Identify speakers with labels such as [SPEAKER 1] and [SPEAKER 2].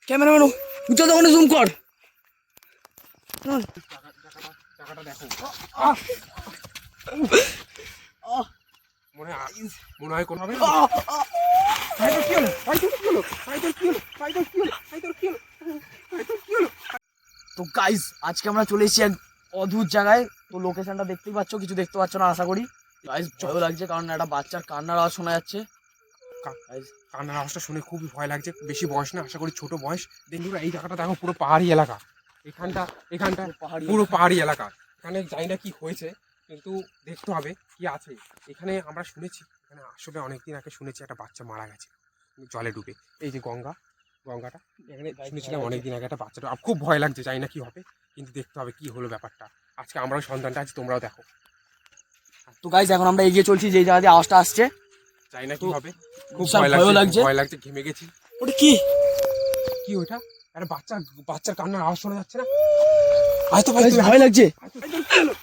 [SPEAKER 1] Cameraman উঁচু ওখানে zoom কর।
[SPEAKER 2] জায়গাটা দেখো। মনে হয় কোনো হবে না।
[SPEAKER 1] তো গাইস আজকে আমরা চলে এসেছি এক অদ্ভুত জায়গায়। তো লোকেশনটা দেখতেই পাচ্ছ, কিছু দেখতে পাচ্ছ না আশা করি। গাইস ভয় লাগছে কারণ একটা বাচ্চার কান্নার আওয়াজ শোনা যাচ্ছে।
[SPEAKER 2] কান্নার আওয়াজটা শুনে খুবই ভয় লাগছে। বেশি বয়স না, আশা করি ছোট বয়স। দেখুন এই জায়গাটা দেখো, পুরো পাহাড়ি এলাকা। এখানটা পুরো পাহাড়ি এলাকা। এখানে জানি না কি হয়েছে, কিন্তু দেখতে হবে কি আছে এখানে। আমরা শুনেছি এখানে আসলে অনেকদিন আগে শুনেছি একটা বাচ্চা মারা গেছে জলে ডুবে। এই যে গঙ্গাটা এখানে শুনেছিলাম অনেকদিন আগে একটা বাচ্চাটা। খুব ভয় লাগছে, জানি না কি হবে, কিন্তু দেখতে হবে কি হলো ব্যাপারটা। আজকে আমরাও সন্তানটা আছি, তোমরাও দেখো।
[SPEAKER 1] তো গাইস এখন আমরা এগিয়ে চলছি যে জায়গা দিয়ে আওয়াজটা আসছে।
[SPEAKER 2] জানি না কি হবে, খুব
[SPEAKER 1] বিশাল
[SPEAKER 2] ভয়
[SPEAKER 1] ভয়ও
[SPEAKER 2] লাগছে, ভয় লাগছে, ঘেমে গেছি।
[SPEAKER 1] ওটা কি?
[SPEAKER 2] কি ওইটা? আরে বাচ্চার কান্নার আওয়াজ শোনা যাচ্ছে না। আয় তো ভাই,
[SPEAKER 1] ভয় লাগছে।
[SPEAKER 2] কি হলো?